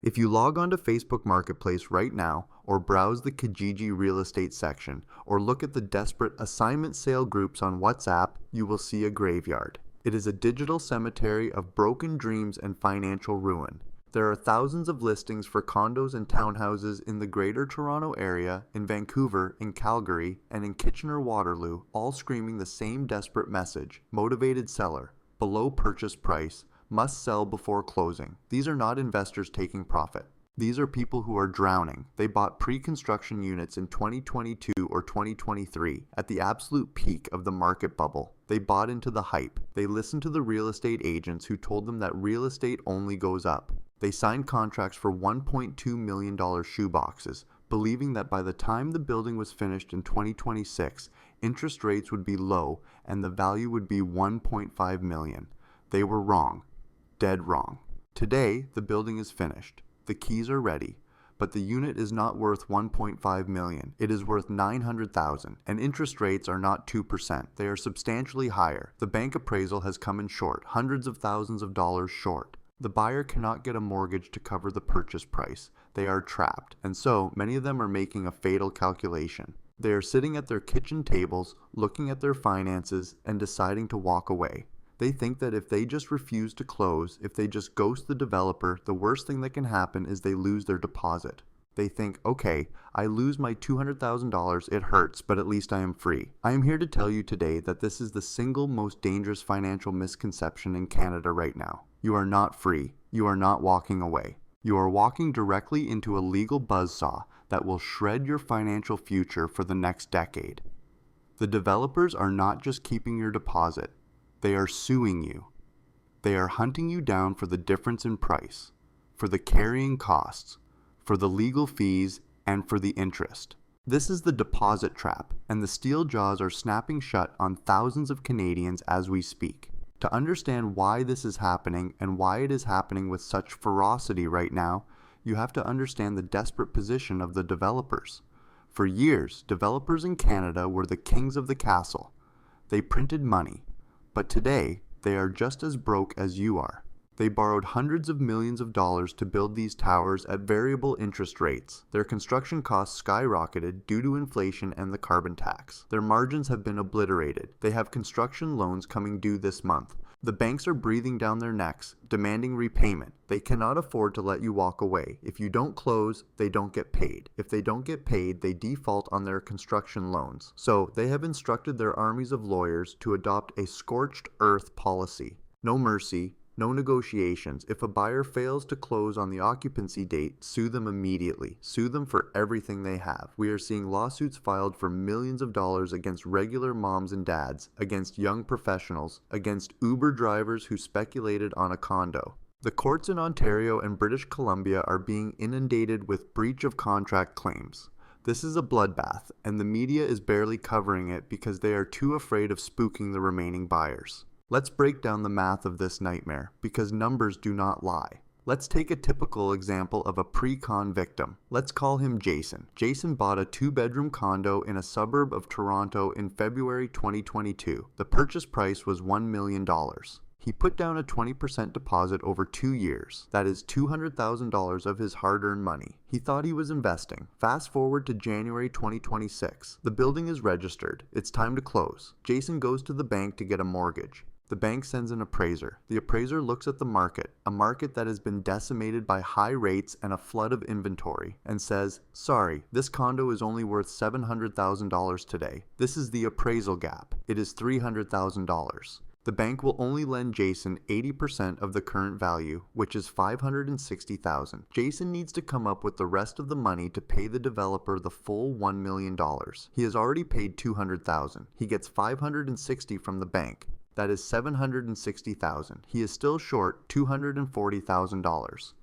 If you log onto Facebook Marketplace right now, or browse the Kijiji real estate section, or look at the desperate assignment sale groups on WhatsApp, you will see a graveyard. It is a digital cemetery of broken dreams and financial ruin. There are thousands of listings for condos and townhouses in the Greater Toronto Area, in Vancouver, in Calgary, and in Kitchener-Waterloo, all screaming the same desperate message: motivated seller, below purchase price, must sell before closing. These are not investors taking profit. These are people who are drowning. They bought pre-construction units in 2022 or 2023 at the absolute peak of the market bubble. They bought into the hype. They listened to the real estate agents who told them that real estate only goes up. They signed contracts for $1.2 million shoeboxes, believing that by the time the building was finished in 2026, interest rates would be low and the value would be $1.5 million. They were wrong. Dead wrong. Today, the building is finished. The keys are ready, but the unit is not worth $1.5 million. It is worth $900,000, and interest rates are not 2%. They are substantially higher. The bank appraisal has come in short, hundreds of thousands of dollars short. The buyer cannot get a mortgage to cover the purchase price. They are trapped, and so many of them are making a fatal calculation. They are sitting at their kitchen tables, looking at their finances, and deciding to walk away. They think that if they just refuse to close, if they just ghost the developer, the worst thing that can happen is they lose their deposit. They think, okay, I lose my $200,000, it hurts, but at least I am free. I am here to tell you today that this is the single most dangerous financial misconception in Canada right now. You are not free. You are not walking away. You are walking directly into a legal buzzsaw that will shred your financial future for the next decade. The developers are not just keeping your deposit. They are suing you. They are hunting you down for the difference in price, for the carrying costs, for the legal fees, and for the interest. This is the deposit trap, and the steel jaws are snapping shut on thousands of Canadians as we speak. To understand why this is happening and why it is happening with such ferocity right now, you have to understand the desperate position of the developers. For years, developers in Canada were the kings of the castle. They printed money. But today, they are just as broke as you are. They borrowed hundreds of millions of dollars to build these towers at variable interest rates. Their construction costs skyrocketed due to inflation and the carbon tax. Their margins have been obliterated. They have construction loans coming due this month. The banks are breathing down their necks, demanding repayment. They cannot afford to let you walk away. If you don't close, they don't get paid. If they don't get paid, they default on their construction loans. So they have instructed their armies of lawyers to adopt a scorched earth policy. No mercy, no negotiations. If a buyer fails to close on the occupancy date, sue them immediately. Sue them for everything they have. We are seeing lawsuits filed for millions of dollars against regular moms and dads, against young professionals, against Uber drivers who speculated on a condo. The courts in Ontario and British Columbia are being inundated with breach of contract claims. This is a bloodbath, and the media is barely covering it because they are too afraid of spooking the remaining buyers. Let's break down the math of this nightmare, because numbers do not lie. Let's take a typical example of a pre-con victim. Let's call him Jason. Jason bought a 2-bedroom condo in a suburb of Toronto in February 2022. The purchase price was $1 million. He put down a 20% deposit over 2 years. That is $200,000 of his hard-earned money. He thought he was investing. Fast forward to January 2026. The building is registered. It's time to close. Jason goes to the bank to get a mortgage. The bank sends an appraiser. The appraiser looks at the market, a market that has been decimated by high rates and a flood of inventory, and says, sorry, this condo is only worth $700,000 today. This is the appraisal gap. It is $300,000. The bank will only lend Jason 80% of the current value, which is $560,000. Jason needs to come up with the rest of the money to pay the developer the full $1 million. He has already paid $200,000. He gets $560,000 from the bank. That is $760,000. He is still short $240,000.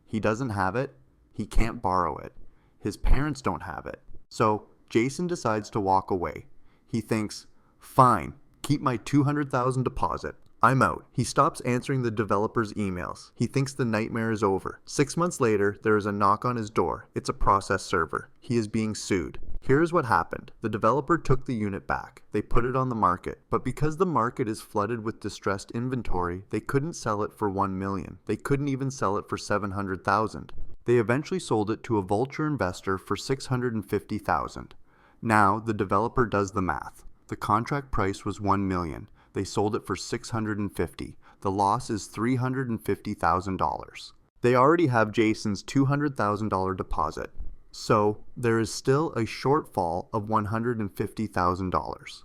He doesn't have it. He can't borrow it. His parents don't have it. So Jason decides to walk away. He thinks, fine, keep my $200,000 deposit. I'm out. He stops answering the developer's emails. He thinks the nightmare is over. 6 months later, there is a knock on his door. It's a process server. He is being sued. Here's what happened. The developer took the unit back. They put it on the market. But because the market is flooded with distressed inventory, they couldn't sell it for $1 million. They couldn't even sell it for $700,000. They eventually sold it to a vulture investor for $650,000. Now the developer does the math. The contract price was $1 million. They sold it for $650,000. The loss is $350,000. They already have Jason's $200,000 deposit, so there is still a shortfall of $150,000.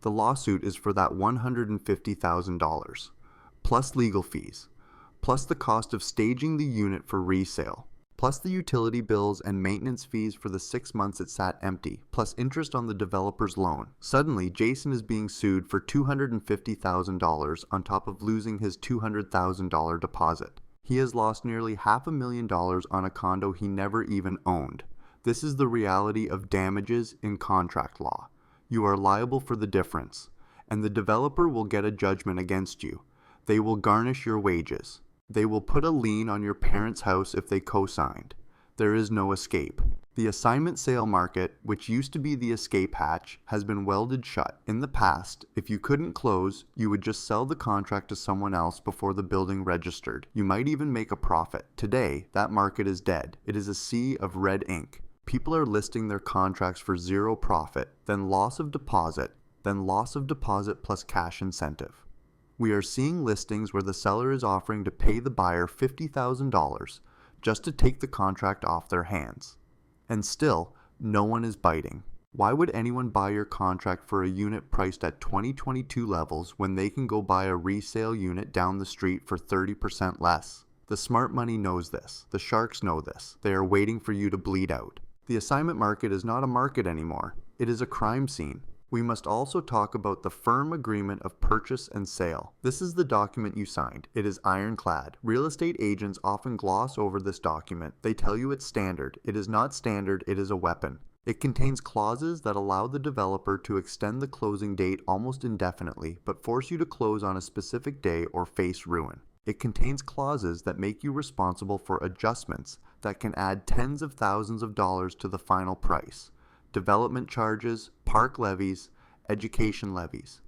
The lawsuit is for that $150,000, plus legal fees, plus the cost of staging the unit for resale, plus the utility bills and maintenance fees for the 6 months it sat empty, plus interest on the developer's loan. Suddenly, Jason is being sued for $250,000 on top of losing his $200,000 deposit. He has lost nearly $500,000 on a condo he never even owned. This is the reality of damages in contract law. You are liable for the difference, and the developer will get a judgment against you. They will garnish your wages. They will put a lien on your parents' house if they co-signed. There is no escape. The assignment sale market, which used to be the escape hatch, has been welded shut. In the past, if you couldn't close, you would just sell the contract to someone else before the building registered. You might even make a profit. Today, that market is dead. It is a sea of red ink. People are listing their contracts for zero profit, then loss of deposit plus cash incentive. We are seeing listings where the seller is offering to pay the buyer $50,000 just to take the contract off their hands. And still, no one is biting. Why would anyone buy your contract for a unit priced at 2022 levels when they can go buy a resale unit down the street for 30% less? The smart money knows this. The sharks know this. They are waiting for you to bleed out. The assignment market is not a market anymore. It is a crime scene. We must also talk about the firm agreement of purchase and sale. This is the document you signed. It is ironclad. Real estate agents often gloss over this document. They tell you it's standard. It is not standard, it is a weapon. It contains clauses that allow the developer to extend the closing date almost indefinitely, but force you to close on a specific day or face ruin. It contains clauses that make you responsible for adjustments that can add tens of thousands of dollars to the final price. Development charges, park levies, education levies.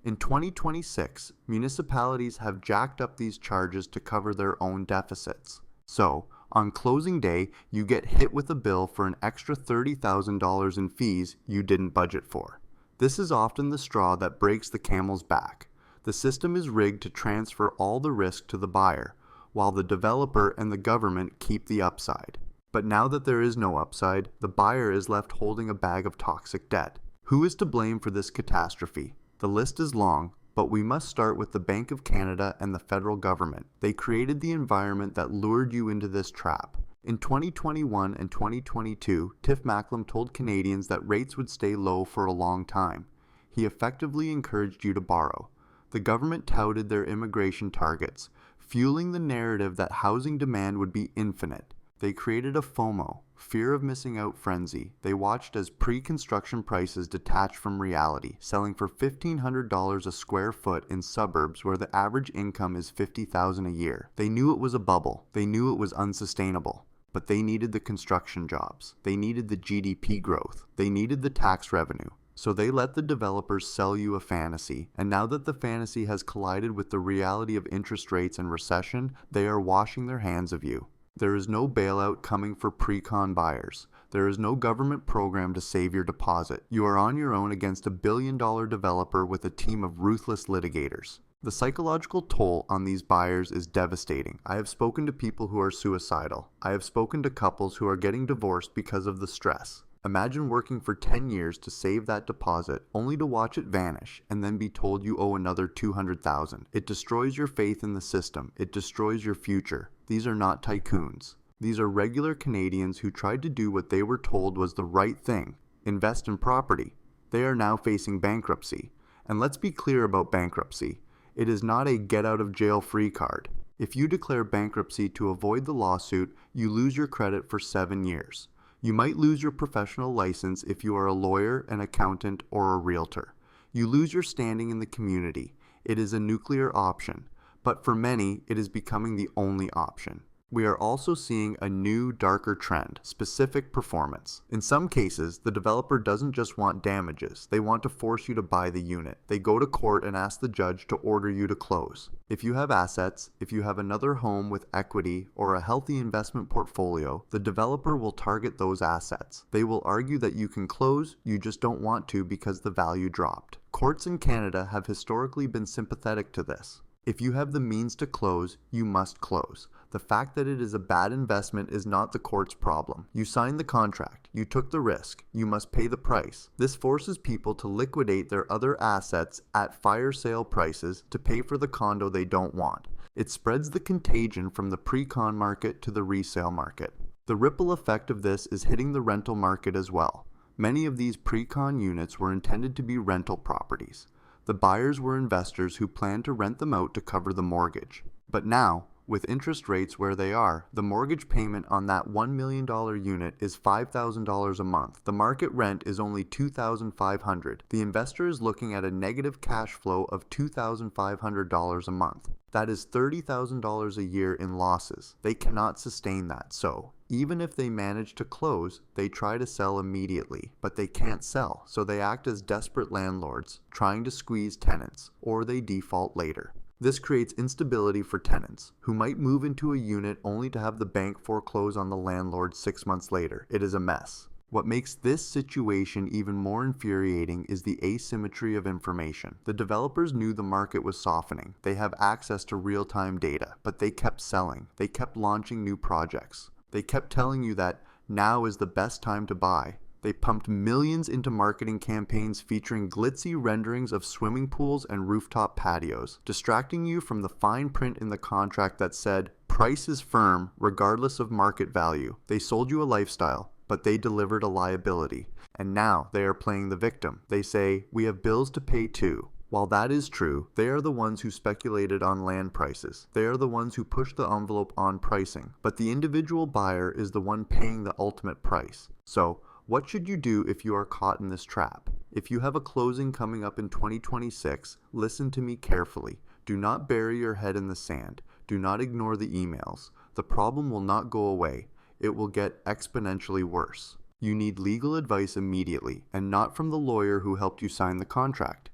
In 2026, municipalities have jacked up these charges to cover their own deficits. So, on closing day, you get hit with a bill for an extra $30,000 in fees you didn't budget for. This is often the straw that breaks the camel's back. The system is rigged to transfer all the risk to the buyer, while the developer and the government keep the upside. But now that there is no upside, the buyer is left holding a bag of toxic debt. Who is to blame for this catastrophe? The list is long, but we must start with the Bank of Canada and the federal government. They created the environment that lured you into this trap. In 2021 and 2022, Tiff Macklem told Canadians that rates would stay low for a long time. He effectively encouraged you to borrow. The government touted their immigration targets, fueling the narrative that housing demand would be infinite. They created a FOMO, fear of missing out frenzy. They watched as pre-construction prices detached from reality, selling for $1,500 a square foot in suburbs where the average income is $50,000 a year. They knew it was a bubble. They knew it was unsustainable. But they needed the construction jobs. They needed the GDP growth. They needed the tax revenue. So they let the developers sell you a fantasy, and now that the fantasy has collided with the reality of interest rates and recession, they are washing their hands of you. There is no bailout coming for pre-con buyers. There is no government program to save your deposit. You are on your own against a billion-dollar developer with a team of ruthless litigators. The psychological toll on these buyers is devastating. I have spoken to people who are suicidal. I have spoken to couples who are getting divorced because of the stress. Imagine working for 10 years to save that deposit, only to watch it vanish and then be told you owe another $200,000. It destroys your faith in the system. It destroys your future. These are not tycoons. These are regular Canadians who tried to do what they were told was the right thing, invest in property. They are now facing bankruptcy. And let's be clear about bankruptcy. It is not a get-out-of-jail-free card. If you declare bankruptcy to avoid the lawsuit, you lose your credit for 7 years. You might lose your professional license if you are a lawyer, an accountant, or a realtor. You lose your standing in the community. It is a nuclear option, but for many, it is becoming the only option. We are also seeing a new, darker trend: specific performance. In some cases, the developer doesn't just want damages, they want to force you to buy the unit. They go to court and ask the judge to order you to close. If you have assets, if you have another home with equity or a healthy investment portfolio, the developer will target those assets. They will argue that you can close, you just don't want to because the value dropped. Courts in Canada have historically been sympathetic to this. If you have the means to close, you must close. The fact that it is a bad investment is not the court's problem. You signed the contract, you took the risk, you must pay the price. This forces people to liquidate their other assets at fire sale prices to pay for the condo they don't want. It spreads the contagion from the pre-con market to the resale market. The ripple effect of this is hitting the rental market as well. Many of these pre-con units were intended to be rental properties. The buyers were investors who planned to rent them out to cover the mortgage. But now, with interest rates where they are, the mortgage payment on that $1 million unit is $5,000 a month. The market rent is only $2,500. The investor is looking at a negative cash flow of $2,500 a month. That is $30,000 a year in losses. They cannot sustain that, so even if they manage to close, they try to sell immediately, but they can't sell, so they act as desperate landlords, trying to squeeze tenants, or they default later. This creates instability for tenants, who might move into a unit only to have the bank foreclose on the landlord 6 months later. It is a mess. What makes this situation even more infuriating is the asymmetry of information. The developers knew the market was softening. They have access to real-time data, but they kept selling. They kept launching new projects. They kept telling you that now is the best time to buy. They pumped millions into marketing campaigns featuring glitzy renderings of swimming pools and rooftop patios, distracting you from the fine print in the contract that said, "Price is firm regardless of market value." They sold you a lifestyle, but they delivered a liability. And now they are playing the victim. They say, "We have bills to pay too." While that is true, they are the ones who speculated on land prices. They are the ones who pushed the envelope on pricing. But the individual buyer is the one paying the ultimate price. So, what should you do if you are caught in this trap? If you have a closing coming up in 2026, listen to me carefully. Do not bury your head in the sand. Do not ignore the emails. The problem will not go away. It will get exponentially worse. You need legal advice immediately, and not from the lawyer who helped you sign the contract.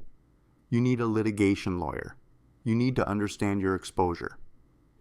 You need a litigation lawyer. You need to understand your exposure.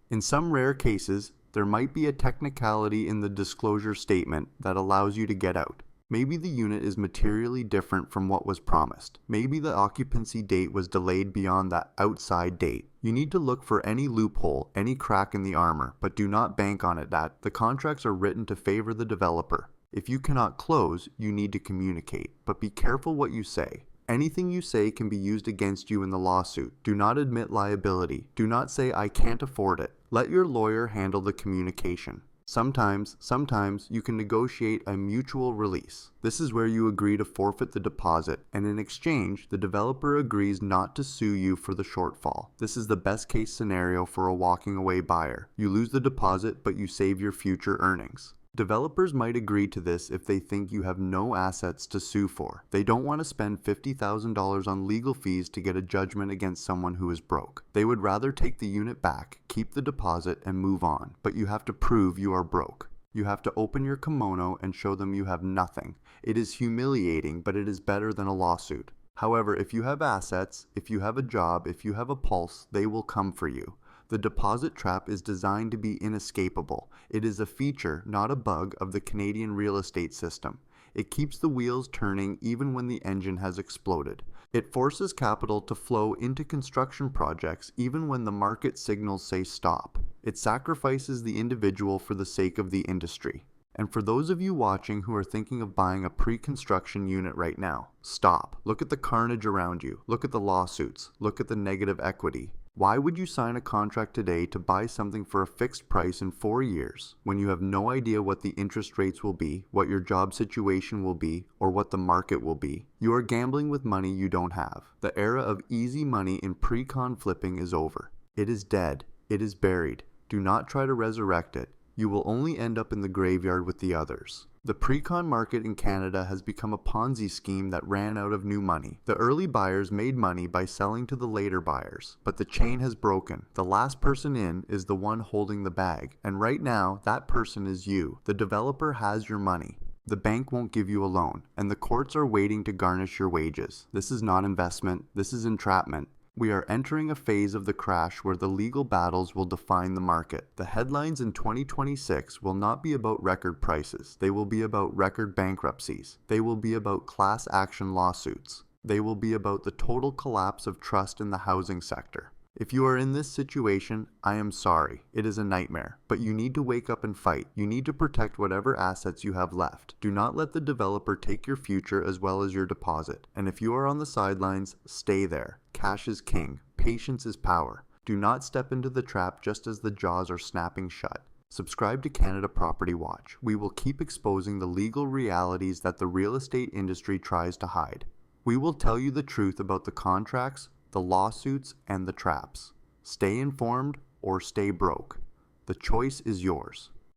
In some rare cases, there might be a technicality in the disclosure statement that allows you to get out. Maybe the unit is materially different from what was promised. Maybe the occupancy date was delayed beyond that outside date. You need to look for any loophole, any crack in the armor, but do not bank on it that the contracts are written to favor the developer. If you cannot close, you need to communicate, but be careful what you say. Anything you say can be used against you in the lawsuit. Do not admit liability. Do not say, "I can't afford it." Let your lawyer handle the communication. Sometimes you can negotiate a mutual release. This is where you agree to forfeit the deposit, and in exchange, the developer agrees not to sue you for the shortfall. This is the best case scenario for a walking away buyer. You lose the deposit, but you save your future earnings. Developers might agree to this if they think you have no assets to sue for. They don't want to spend $50,000 on legal fees to get a judgment against someone who is broke. They would rather take the unit back, keep the deposit, and move on. But you have to prove you are broke. You have to open your kimono and show them you have nothing. It is humiliating, but it is better than a lawsuit. However, if you have assets, if you have a job, if you have a pulse, they will come for you. The deposit trap is designed to be inescapable. It is a feature, not a bug, of the Canadian real estate system. It keeps the wheels turning even when the engine has exploded. It forces capital to flow into construction projects even when the market signals say stop. It sacrifices the individual for the sake of the industry. And for those of you watching who are thinking of buying a pre-construction unit right now, stop. Look at the carnage around you. Look at the lawsuits. Look at the negative equity. Why would you sign a contract today to buy something for a fixed price in 4 years when you have no idea what the interest rates will be, what your job situation will be, or what the market will be? You are gambling with money you don't have. The era of easy money in pre-con flipping is over. It is dead. It is buried. Do not try to resurrect it. You will only end up in the graveyard with the others. The pre-con market in Canada has become a Ponzi scheme that ran out of new money. The early buyers made money by selling to the later buyers, but the chain has broken. The last person in is the one holding the bag, and right now, that person is you. The developer has your money. The bank won't give you a loan, and the courts are waiting to garnish your wages. This is not investment, this is entrapment. We are entering a phase of the crash where the legal battles will define the market. The headlines in 2026 will not be about record prices. They will be about record bankruptcies. They will be about class action lawsuits. They will be about the total collapse of trust in the housing sector. If you are in this situation, I am sorry. It is a nightmare. But you need to wake up and fight. You need to protect whatever assets you have left. Do not let the developer take your future as well as your deposit. And if you are on the sidelines, stay there. Cash is king. Patience is power. Do not step into the trap just as the jaws are snapping shut. Subscribe to Canada Property Watch. We will keep exposing the legal realities that the real estate industry tries to hide. We will tell you the truth about the contracts, the lawsuits, and the traps. Stay informed or stay broke. The choice is yours.